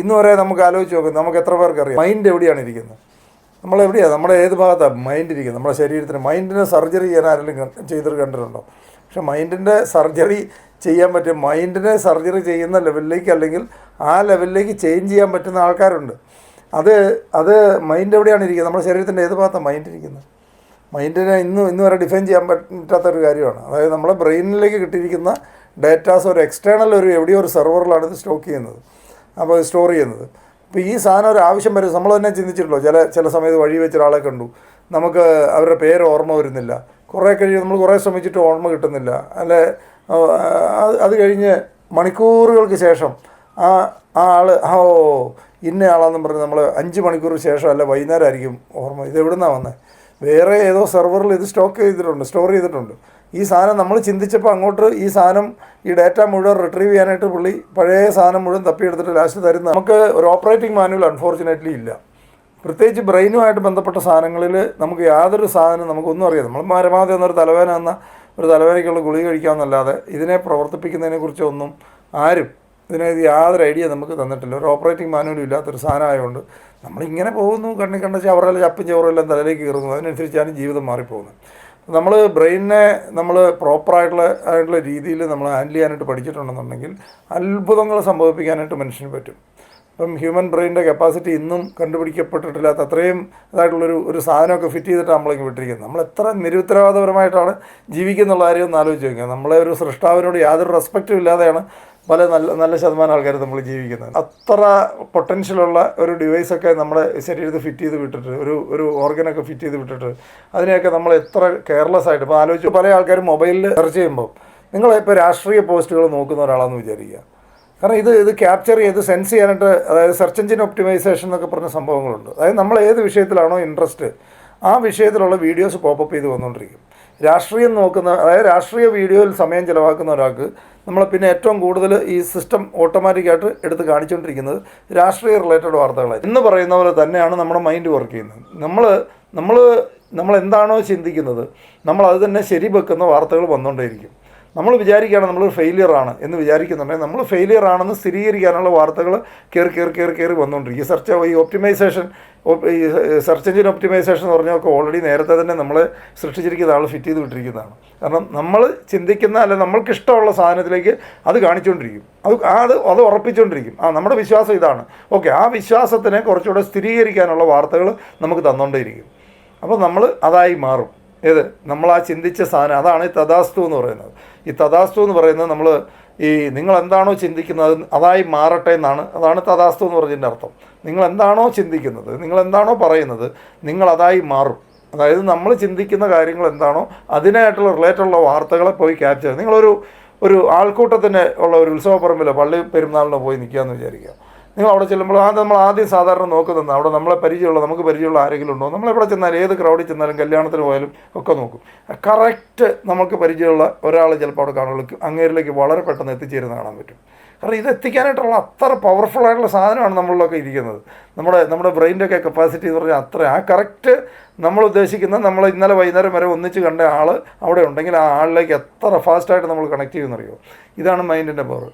ഇന്ന് വരെ നമുക്ക് ആലോചിച്ച് നോക്കും, നമുക്ക് എത്ര പേർക്ക് അറിയാം മൈൻഡ് എവിടെയാണ് ഇരിക്കുന്നത്? നമ്മളെവിടെയാണ്, നമ്മുടെ ഏത് ഭാഗത്താണ് മൈൻഡ് ഇരിക്കുന്നത്? നമ്മുടെ ശരീരത്തിന് മൈൻഡിന് സർജറി ചെയ്യാൻ ആരെങ്കിലും ചെയ്തിട്ട് കണ്ടിട്ടുണ്ടോ? പക്ഷെ മൈൻഡിൻ്റെ സർജറി ചെയ്യാൻ പറ്റും, മൈൻഡിനെ സർജറി ചെയ്യുന്ന ലെവലിലേക്ക് അല്ലെങ്കിൽ ആ ലെവലിലേക്ക് ചേഞ്ച് ചെയ്യാൻ പറ്റുന്ന ആൾക്കാരുണ്ട്. അത് മൈൻഡ് എവിടെയാണ് ഇരിക്കുന്നത്? നമ്മുടെ ശരീരത്തിൻ്റെ ഏത് ഭാഗത്താണ് മൈൻഡ് ഇരിക്കുന്നത്? മൈൻഡിനെ ഇന്ന് വരെ ഡിഫൈൻ ചെയ്യാൻ പറ്റാത്തൊരു കാര്യമാണ്. അതായത് നമ്മുടെ ബ്രെയിനിലേക്ക് കിട്ടിയിരിക്കുന്ന ഡേറ്റാസ് ഒരു എക്സ്റ്റേണൽ എവിടെയോ ഒരു സെർവറിലാണ് ഇത് സ്റ്റോക്ക് ചെയ്യുന്നത്, അപ്പോൾ സ്റ്റോർ ചെയ്യുന്നത്. അപ്പോൾ ഈ സാധനം ഒരു ആവശ്യം വരും. നമ്മൾ തന്നെ ചിന്തിച്ചിട്ടുള്ളൂ, ചില സമയത്ത് വഴി വെച്ച ഒരാളെ കണ്ടു, നമുക്ക് അവരുടെ പേര് ഓർമ്മ വരുന്നില്ല, കുറേ കഴിഞ്ഞ് നമ്മൾ കുറേ ശ്രമിച്ചിട്ട് ഓർമ്മ കിട്ടുന്നില്ല, അല്ലെ അത് കഴിഞ്ഞ് മണിക്കൂറുകൾക്ക് ശേഷം ആ ആൾ ഇന്ന ആളാണെന്ന് പറഞ്ഞ് നമ്മൾ 5 മണിക്കൂർ ശേഷം അല്ല വൈകുന്നേരം ആയിരിക്കും ഓർമ്മ. ഇത് എവിടുന്നാണ് വന്നത്? വേറെ ഏതോ സെർവറിൽ ഇത് സ്റ്റോർ ചെയ്തിട്ടുണ്ട്. ഈ സാധനം നമ്മൾ ചിന്തിച്ചപ്പോൾ അങ്ങോട്ട് ഈ സാധനം ഈ ഡാറ്റ മുഴുവൻ റിട്രീവ് ചെയ്യാനായിട്ട് പുള്ളി പഴയ സാധനം മുഴുവൻ തപ്പിയെടുത്തിട്ട് ലാസ്റ്റ് തരുന്ന. നമുക്ക് ഒരു ഓപ്പറേറ്റിംഗ് മാനുവൽ അൺഫോർച്ചുനേറ്റ്ലി ഇല്ല. പ്രത്യേകിച്ച് ബ്രെയിനുമായിട്ട് ബന്ധപ്പെട്ട സാധനങ്ങളിൽ നമുക്ക് യാതൊരു സാധനം നമുക്കൊന്നും അറിയാം. നമ്മൾ പരമാവധി ഒരു തലവേദനയ്ക്കുള്ള ഗുളിക കഴിക്കാമെന്നല്ലാതെ ഇതിനെ പ്രവർത്തിപ്പിക്കുന്നതിനെക്കുറിച്ചൊന്നും ആരും യാതൊരു ഐഡിയ നമുക്ക് തന്നിട്ടില്ല. ഒരു ഓപ്പറേറ്റിംഗ് മാനുവലും ഇല്ലാത്തൊരു സാധനമായതുകൊണ്ട് നമ്മളിങ്ങനെ പോകുന്നു, കണ്ട ചവറെല്ലാം ചപ്പും ചവറെല്ലാം തലയിലേക്ക് കയറുന്നു. അതിനനുസരിച്ചാണ് ജീവിതം മാറിപ്പോകുന്നത്. നമ്മൾ ബ്രെയിനിനെ നമ്മൾ പ്രോപ്പറായിട്ടുള്ള രീതിയിൽ നമ്മൾ ഹാൻഡിൽ ചെയ്യാനായിട്ട് പഠിച്ചിട്ടുണ്ടെന്നുണ്ടെങ്കിൽ അത്ഭുതങ്ങൾ സംഭവിപ്പിക്കാനായിട്ട് മനുഷ്യന് പറ്റും. ഇപ്പം ഹ്യൂമൻ ബ്രെയിനിൻ്റെ കപ്പാസിറ്റി ഇന്നും കണ്ടുപിടിക്കപ്പെട്ടിട്ടില്ലാത്ത അത്രയും ഇതായിട്ടുള്ളൊരു സാധനമൊക്കെ ഫിറ്റ് ചെയ്തിട്ട് നമ്മളിങ്ങ് വിട്ടിരിക്കുന്നത്. നമ്മൾ എത്ര നിരുത്തരവാദപരമായിട്ടാണ് ജീവിക്കുന്നുള്ള കാര്യം ഒന്ന് ആലോചിച്ച് നോക്കുക. നമ്മളെ ഒരു സൃഷ്ടാവിനോട് യാതൊരു റെസ്പെക്റ്റും ഇല്ലാതെയാണ് പല നല്ല ശതമാനം ആൾക്കാർ നമ്മൾ ജീവിക്കുന്നത്. അത്ര പൊട്ടൻഷ്യലുള്ള ഒരു ഡിവൈസൊക്കെ നമ്മുടെ ശരീരത്തിൽ ഫിറ്റ് ചെയ്ത് വിട്ടിട്ട് ഒരു ഓർഗനൊക്കെ ഫിറ്റ് ചെയ്ത് വിട്ടിട്ട് അതിനെയൊക്കെ നമ്മൾ എത്ര കെയർലെസ് ആയിട്ട് ഇപ്പോൾ ആലോചിച്ച് പല ആൾക്കാരും മൊബൈലിൽ സെർച്ച് ചെയ്യുമ്പോൾ നിങ്ങളിപ്പോൾ രാഷ്ട്രീയ പോസ്റ്റുകൾ നോക്കുന്ന ഒരാളാണെന്ന് വിചാരിക്കുക. കാരണം ഇത് ക്യാപ്ചർ ചെയ്ത് സെൻസ് ചെയ്യാനായിട്ട്, അതായത് സെർച്ച് എഞ്ചിൻ ഒപ്റ്റിമൈസേഷൻ എന്നൊക്കെ പറഞ്ഞ സംഭവങ്ങളുണ്ട്. അതായത് നമ്മൾ ഏത് വിഷയത്തിലാണോ ഇൻട്രസ്റ്റ് ആ വിഷയത്തിലുള്ള വീഡിയോസ് പോപ്പപ്പ് ചെയ്ത് വന്നുകൊണ്ടിരിക്കും. രാഷ്ട്രീയം നോക്കുന്ന, അതായത് രാഷ്ട്രീയ വീഡിയോയിൽ സമയം ചിലവാക്കുന്ന ഒരാൾക്ക് നമ്മൾ പിന്നെ ഏറ്റവും കൂടുതൽ ഈ സിസ്റ്റം ഓട്ടോമാറ്റിക്കായിട്ട് എടുത്ത് കാണിച്ചുകൊണ്ടിരിക്കുന്നത് രാഷ്ട്രീയ റിലേറ്റഡ് വാർത്തകളായി എന്ന് പറയുന്ന പോലെ തന്നെയാണ് നമ്മുടെ മൈൻഡ് വർക്ക് ചെയ്യുന്നത്. നമ്മൾ എന്താണോ ചിന്തിക്കുന്നത് നമ്മൾ അത് തന്നെ ശരി വെക്കുന്ന വാർത്തകൾ വന്നുകൊണ്ടേയിരിക്കും. നമ്മൾ വിചാരിക്കുകയാണ് നമ്മൾ ഫെയിലിയറാണ് എന്ന് വിചാരിക്കുന്നുണ്ടെങ്കിൽ നമ്മൾ ഫെയിലിയർ ആണെന്ന് സ്ഥിരീകരിക്കാനുള്ള വാർത്തകൾ കയറി വന്നുകൊണ്ടിരിക്കും. ഈ സെർച്ച് എഞ്ചിൻ ഒപ്റ്റിമൈസേഷൻ എന്ന് പറഞ്ഞാൽ ഓൾറെഡി നേരത്തെ തന്നെ നമ്മളെ സൃഷ്ടിച്ചിരിക്കുന്ന ആൾ ഫിറ്റ് ചെയ്ത് വിട്ടിരിക്കുന്നതാണ്. കാരണം നമ്മൾ ചിന്തിക്കുന്ന നമ്മൾക്കിഷ്ടമുള്ള സാധനത്തിലേക്ക് അത് കാണിച്ചുകൊണ്ടിരിക്കും, അത് ഉറപ്പിച്ചുകൊണ്ടിരിക്കും. നമ്മുടെ വിശ്വാസം ഇതാണ്, ഓക്കെ, ആ വിശ്വാസത്തിനെ കുറച്ചുകൂടെ സ്ഥിരീകരിക്കാനുള്ള വാർത്തകൾ നമുക്ക് തന്നുകൊണ്ടേയിരിക്കും. അപ്പോൾ നമ്മൾ അതായി മാറും. നമ്മൾ ആ ചിന്തിച്ച സാധനം, അതാണ് ഈ തഥാസ്തു എന്ന് പറയുന്നത്. ഈ തഥാസ്തു എന്ന് പറയുന്നത് നമ്മൾ നിങ്ങൾ എന്താണോ ചിന്തിക്കുന്നത് അതായി മാറട്ടെ എന്നാണ്. അതാണ് തഥാസ്തു എന്ന് പറഞ്ഞതിൻ്റെ അർത്ഥം. നിങ്ങൾ എന്താണോ ചിന്തിക്കുന്നത്, നിങ്ങൾ എന്താണോ പറയുന്നത്, നിങ്ങളതായി മാറും. അതായത് നമ്മൾ ചിന്തിക്കുന്ന കാര്യങ്ങൾ എന്താണോ അതിനായിട്ടുള്ള റിലേറ്റുള്ള വാർത്തകളെ പോയി ക്യാപ്ചർ ചെയ്ത് ഒരു ആൾക്കൂട്ടത്തിന് ഉള്ള ഒരു ഉത്സവപ്പറമ്പിലോ പള്ളി പെരുന്നാളിനോ പോയി നിൽക്കുകയെന്ന് വിചാരിക്കുക. നിങ്ങൾ അവിടെ ചെല്ലുമ്പോൾ നമ്മൾ ആദ്യം സാധാരണ നോക്കുന്നത് അവിടെ നമുക്ക് പരിചയമുള്ള ആരെങ്കിലും ഉണ്ടോ. നമ്മളെവിടെ ചെന്നാലും ഏത് ക്രൗഡിൽ ചെന്നാലും കല്യാണത്തിന് പോയാലും ഒക്കെ നോക്കും. കറക്റ്റ് നമുക്ക് പരിചയമുള്ള ഒരാൾ ചിലപ്പോൾ അവിടെ കാണുള്ളൂ, അങ്ങേരിലേക്ക് വളരെ പെട്ടെന്ന് എത്തിച്ചേരുന്ന കാണാൻ പറ്റും. കാരണം ഇത് എത്തിക്കാനായിട്ടുള്ള അത്ര പവർഫുള്ളായിട്ടുള്ള സാധനമാണ് നമ്മളിലൊക്കെ ഇരിക്കുന്നത്. നമ്മുടെ ബ്രെയിൻ്റെയൊക്കെ കപ്പാസിറ്റി എന്ന് പറഞ്ഞാൽ അത്ര ആ കറക്റ്റ് നമ്മൾ ഉദ്ദേശിക്കുന്ന നമ്മൾ ഇന്നലെ വൈകുന്നേരം വരെ ഒന്നിച്ച് കണ്ട ആൾ അവിടെ ഉണ്ടെങ്കിൽ ആ ആളിലേക്ക് എത്ര ഫാസ്റ്റായിട്ട് നമ്മൾ കണക്ട് ചെയ്യുമെന്നറിയോ. ഇതാണ് മൈൻഡിൻ്റെ പവർ.